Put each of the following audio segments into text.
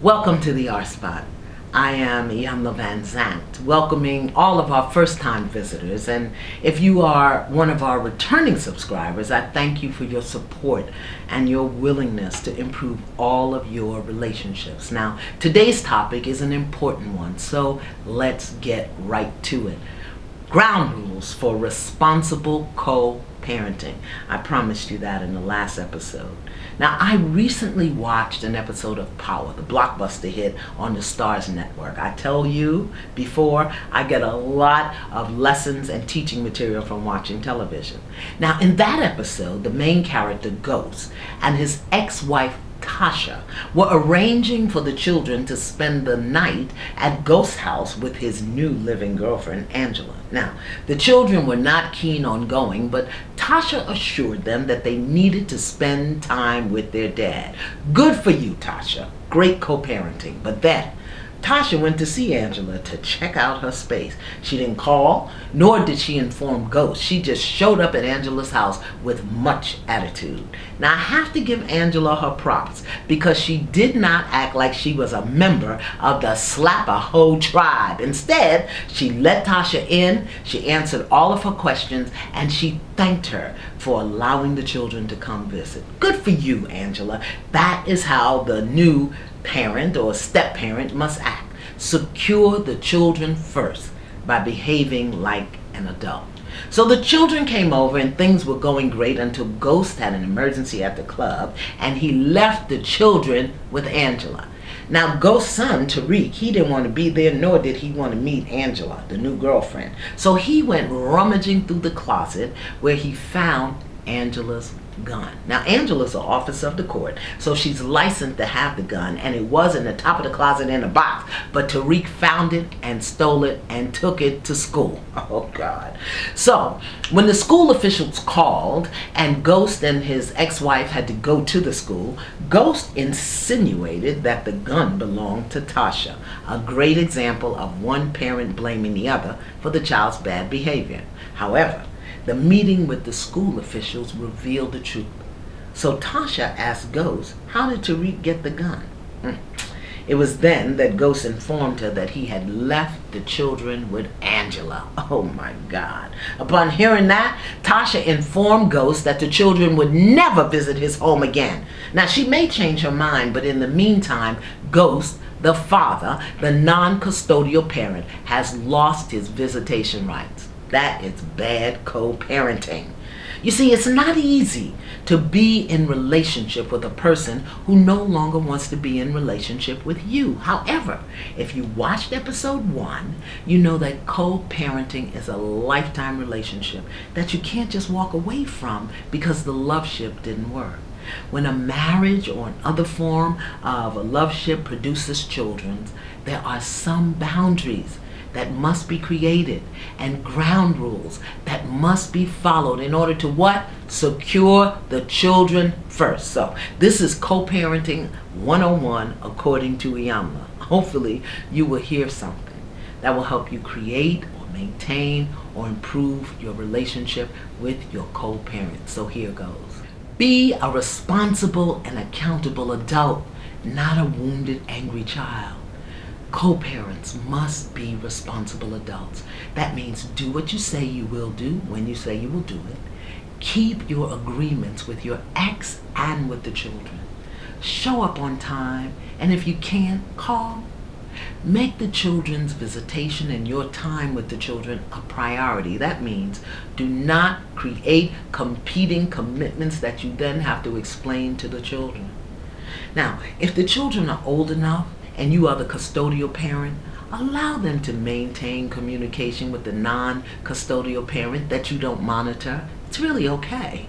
Welcome to the R Spot. I am Iyanla Vanzant, welcoming all of our first-time visitors. And if you are one of our returning subscribers, I thank you for your support and your willingness to improve all of your relationships. Now, today's topic is an important one, so let's get right to it. Ground rules for responsible co-parenting. I promised you that in the last episode. Now, I recently watched an episode of Power, the blockbuster hit on the Starz network. I tell you before, I get a lot of lessons and teaching material from watching television. Now, in that episode, the main character, Ghost, and his ex-wife, Tasha, were arranging for the children to spend the night at Ghost's house with his new living girlfriend, Angela. Now, the children were not keen on going, but Tasha assured them that they needed to spend time with their dad. Good for you, Tasha. Great co-parenting. But then, Tasha went to see Angela to check out her space. She didn't call, nor did she inform Ghost. She just showed up at Angela's house with much attitude. Now, I have to give Angela her props because she did not act like she was a member of the Slap-a-Hoe tribe. Instead, she let Tasha in, she answered all of her questions, and she thanked her for allowing the children to come visit. Good for you, Angela. That is how the new parent or step-parent must act. Secure the children first by behaving like an adult. So the children came over and things were going great until Ghost had an emergency at the club and he left the children with Angela. Now, Ghost's son, Tariq, he didn't want to be there, nor did he want to meet Angela, the new girlfriend. So he went rummaging through the closet where he found Angela's gun. Now, Angela's an officer of the court, so she's licensed to have the gun, and it was in the top of the closet in a box, but Tariq found it and stole it and took it to school. Oh, God. So, when the school officials called and Ghost and his ex-wife had to go to the school, Ghost insinuated that the gun belonged to Tasha, a great example of one parent blaming the other for the child's bad behavior. However, the meeting with the school officials revealed the truth. So Tasha asked Ghost, how did Tariq get the gun? It was then that Ghost informed her that he had left the children with Angela. Oh my God. Upon hearing that, Tasha informed Ghost that the children would never visit his home again. Now, she may change her mind, but in the meantime, Ghost, the father, the non-custodial parent, has lost his visitation rights. That is bad co-parenting. You see, it's not easy to be in relationship with a person who no longer wants to be in relationship with you. However, if you watched episode 1, you know that co-parenting is a lifetime relationship that you can't just walk away from because the love ship didn't work. When a marriage or another form of a love ship produces children, there are some boundaries that must be created and ground rules that must be followed in order to what? Secure the children first. So this is co-parenting 101 according to Iyanla. Hopefully you will hear something that will help you create or maintain or improve your relationship with your co-parent. So here goes. Be a responsible and accountable adult, not a wounded, angry child. Co-parents must be responsible adults. That means do what you say you will do when you say you will do it. Keep your agreements with your ex and with the children. Show up on time, and if you can't, call. Make the children's visitation and your time with the children a priority. That means do not create competing commitments that you then have to explain to the children. Now, if the children are old enough, and you are the custodial parent, allow them to maintain communication with the non-custodial parent that you don't monitor. It's really okay.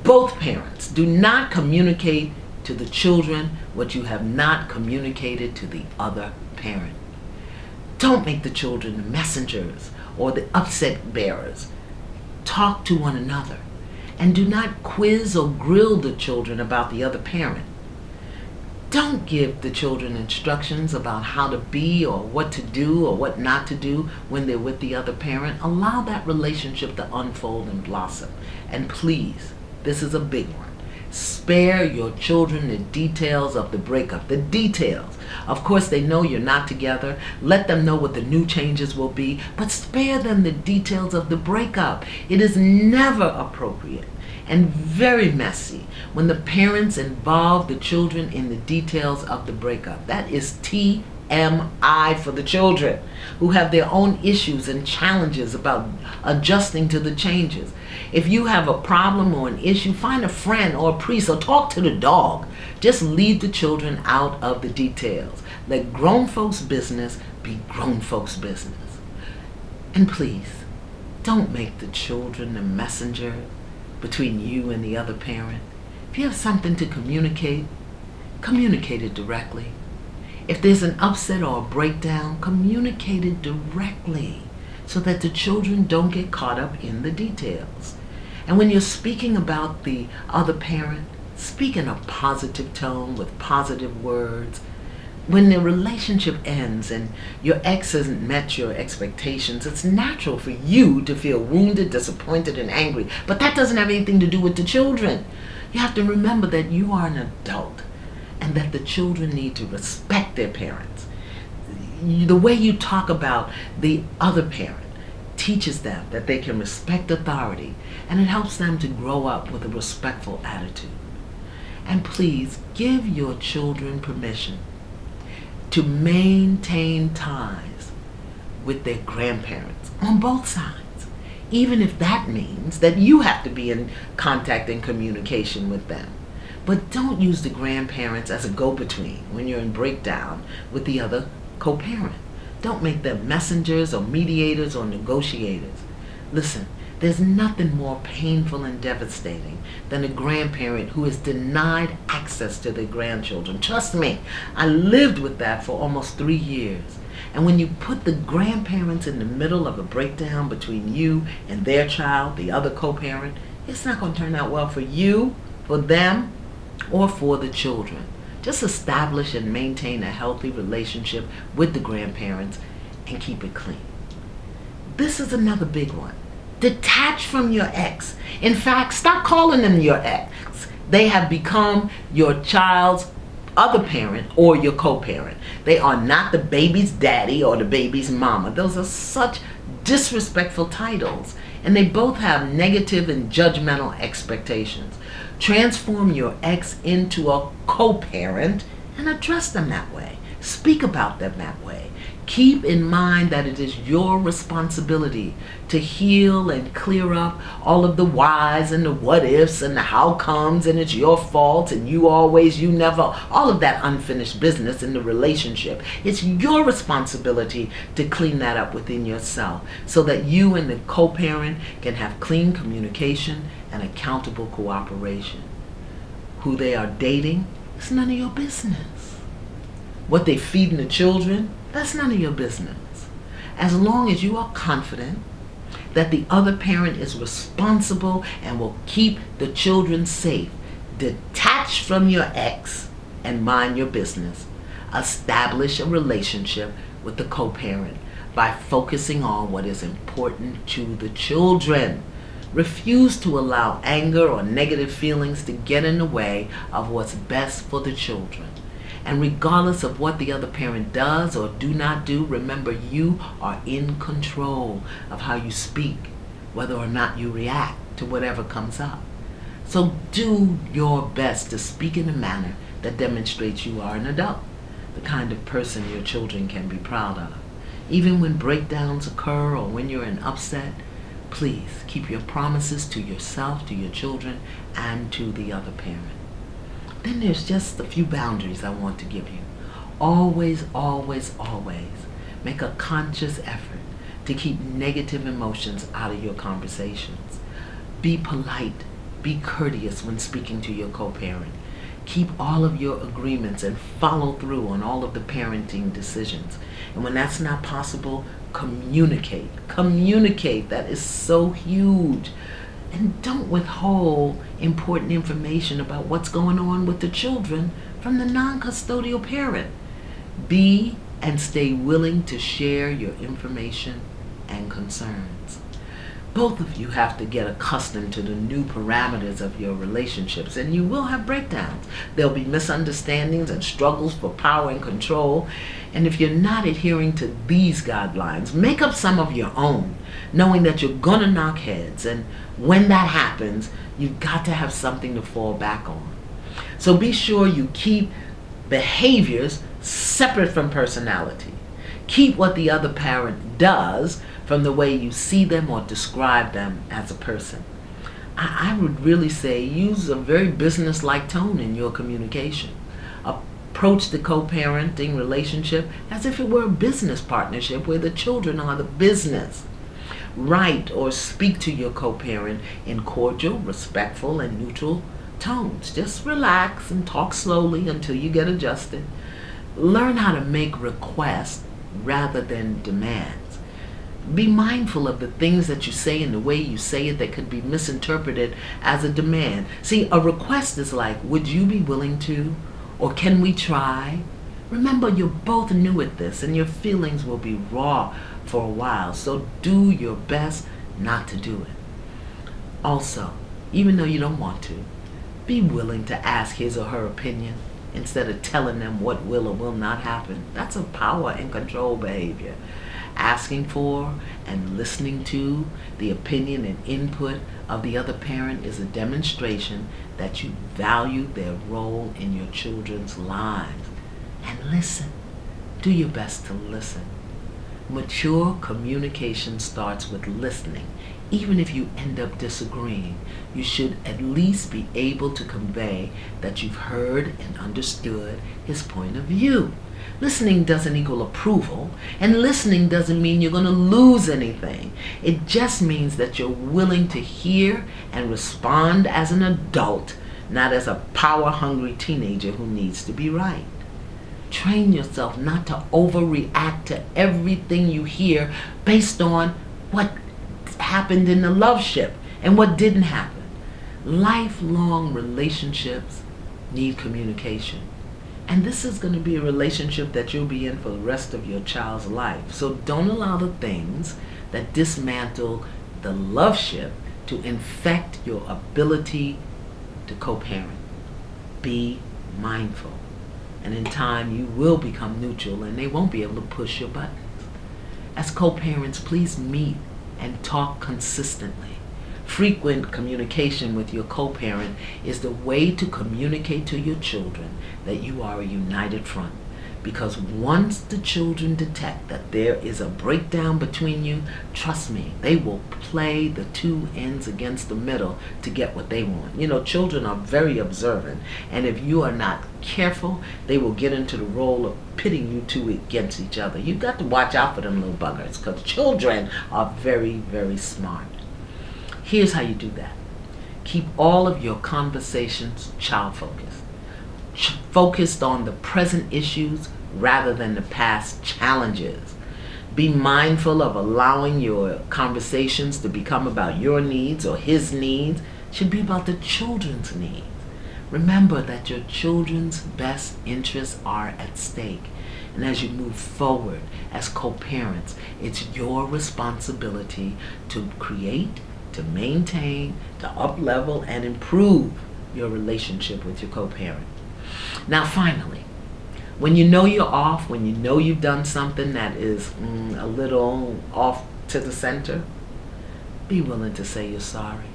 Both parents do not communicate to the children what you have not communicated to the other parent. Don't make the children the messengers or the upset bearers. Talk to one another, and do not quiz or grill the children about the other parent. Don't give the children instructions about how to be or what to do or what not to do when they're with the other parent. Allow that relationship to unfold and blossom. And please, this is a big one, Spare your children the details of the breakup. The details. Of course, they know you're not together. Let them know what the new changes will be, but spare them the details of the breakup. It is never appropriate and very messy when the parents involve the children in the details of the breakup. That is TMI for the children who have their own issues and challenges about adjusting to the changes. If you have a problem or an issue, find a friend or a priest or talk to the dog. Just leave the children out of the details. Let grown folks' business be grown folks' business. And please, don't make the children the messenger between you and the other parent. If you have something to communicate, communicate it directly. If there's an upset or a breakdown, communicate it directly so that the children don't get caught up in the details. And when you're speaking about the other parent, speak in a positive tone with positive words. When the relationship ends and your ex hasn't met your expectations, it's natural for you to feel wounded, disappointed, and angry. But that doesn't have anything to do with the children. You have to remember that you are an adult and that the children need to respect their parents. The way you talk about the other parent teaches them that they can respect authority, and it helps them to grow up with a respectful attitude. And please give your children permission to maintain ties with their grandparents on both sides, even if that means that you have to be in contact and communication with them. But don't use the grandparents as a go-between when you're in breakdown with the other co-parent. Don't make them messengers or mediators or negotiators. Listen, there's nothing more painful and devastating than a grandparent who is denied access to their grandchildren. Trust me, I lived with that for almost 3 years. And when you put the grandparents in the middle of a breakdown between you and their child, the other co-parent, it's not going to turn out well for you, for them, or for the children. Just establish and maintain a healthy relationship with the grandparents and keep it clean. This is another big one. Detach from your ex. In fact, stop calling them your ex. They have become your child's other parent or your co-parent. They are not the baby's daddy or the baby's mama. Those are such disrespectful titles, and they both have negative and judgmental expectations. Transform your ex into a co-parent and address them that way. Speak about them that way. Keep in mind that it is your responsibility to heal and clear up all of the whys and the what ifs and the how comes and it's your fault and you always, you never, all of that unfinished business in the relationship. It's your responsibility to clean that up within yourself so that you and the co-parent can have clean communication and accountable cooperation. Who they are dating, it's none of your business. What they feeding the children, that's none of your business. As long as you are confident that the other parent is responsible and will keep the children safe, detach from your ex and mind your business. Establish a relationship with the co-parent by focusing on what is important to the children. Refuse to allow anger or negative feelings to get in the way of what's best for the children. And regardless of what the other parent does or do not do, remember you are in control of how you speak, whether or not you react to whatever comes up. So do your best to speak in a manner that demonstrates you are an adult, the kind of person your children can be proud of. Even when breakdowns occur or when you're in upset, please keep your promises to yourself, to your children, and to the other parent. Then there's just a few boundaries I want to give you. Always, always, always make a conscious effort to keep negative emotions out of your conversations. Be polite, be courteous when speaking to your co-parent. Keep all of your agreements and follow through on all of the parenting decisions. And when that's not possible, communicate. Communicate, that is so huge. And don't withhold important information about what's going on with the children from the non-custodial parent. Be and stay willing to share your information and concerns. Both of you have to get accustomed to the new parameters of your relationships, and you will have breakdowns. There'll be misunderstandings and struggles for power and control. And if you're not adhering to these guidelines, make up some of your own, knowing that you're gonna knock heads. And when that happens, you've got to have something to fall back on. So be sure you keep behaviors separate from personality. Keep what the other parent does from the way you see them or describe them as a person. I would really say use a very business-like tone in your communication. Approach the co-parenting relationship as if it were a business partnership where the children are the business. Write or speak to your co-parent in cordial, respectful, and neutral tones. Just relax and talk slowly until you get adjusted. Learn how to make requests rather than demands. Be mindful of the things that you say and the way you say it that could be misinterpreted as a demand. See, a request is like, would you be willing to? Or can we try? Remember, you're both new at this and your feelings will be raw for a while. So do your best not to do it. Also, even though you don't want to, be willing to ask his or her opinion instead of telling them what will or will not happen. That's a power and control behavior. Asking for and listening to the opinion and input of the other parent is a demonstration that you value their role in your children's lives. And listen. Do your best to listen. Mature communication starts with listening. Even if you end up disagreeing, you should at least be able to convey that you've heard and understood his point of view. Listening doesn't equal approval, and listening doesn't mean you're going to lose anything. It just means that you're willing to hear and respond as an adult, not as a power-hungry teenager who needs to be right. Train yourself not to overreact to everything you hear based on what happened in the love ship and what didn't happen. Lifelong relationships need communication. And this is going to be a relationship that you'll be in for the rest of your child's life. So don't allow the things that dismantle the love ship to infect your ability to co-parent. Be mindful. And in time, you will become neutral and they won't be able to push your buttons. As co-parents, please meet and talk consistently. Frequent communication with your co-parent is the way to communicate to your children that you are a united front. Because once the children detect that there is a breakdown between you, trust me, they will play the two ends against the middle to get what they want. You know, children are very observant, and if you are not careful, they will get into the role of pitting you two against each other. You've got to watch out for them little buggers, because children are very, very smart. Here's how you do that. Keep all of your conversations child-focused. Focused on the present issues rather than the past challenges. Be mindful of allowing your conversations to become about your needs or his needs. It should be about the children's needs. Remember that your children's best interests are at stake. And as you move forward as co-parents, it's your responsibility to create, to maintain, to up-level and improve your relationship with your co-parent. Now finally, when you know you're off, when you know you've done something that is a little off to the center, be willing to say you're sorry.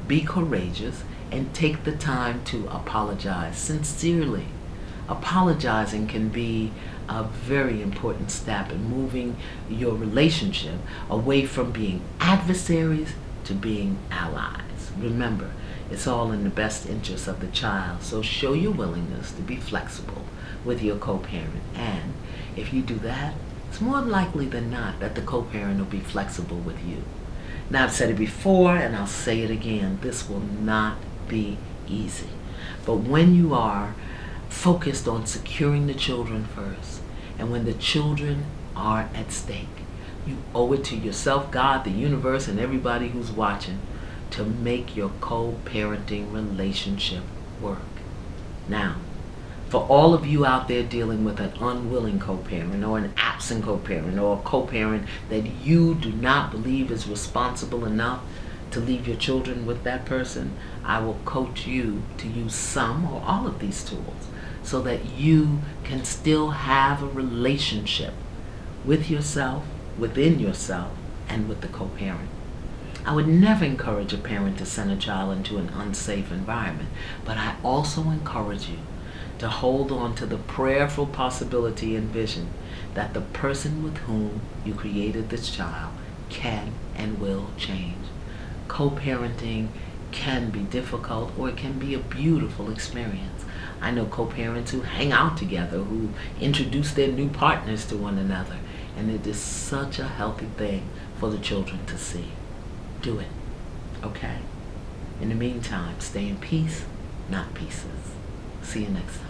Be courageous and take the time to apologize sincerely. Apologizing can be a very important step in moving your relationship away from being adversaries to being allies. Remember, it's all in the best interest of the child, so show your willingness to be flexible with your co-parent. And if you do that, it's more likely than not that the co-parent will be flexible with you. Now, I've said it before and I'll say it again, this will not be easy. But when you are focused on securing the children first, and when the children are at stake, you owe it to yourself, God, the universe, and everybody who's watching to make your co-parenting relationship work. Now, For all of you out there dealing with an unwilling co-parent or an absent co-parent or a co-parent that you do not believe is responsible enough to leave your children with that person, I will coach you to use some or all of these tools so that you can still have a relationship with yourself, within yourself, and with the co-parent. I would never encourage a parent to send a child into an unsafe environment, but I also encourage you to hold on to the prayerful possibility and vision that the person with whom you created this child can and will change. Co-parenting can be difficult, or it can be a beautiful experience. I know co-parents who hang out together, who introduce their new partners to one another, and it is such a healthy thing for the children to see. Do it, okay? In the meantime, stay in peace, not pieces. See you next time.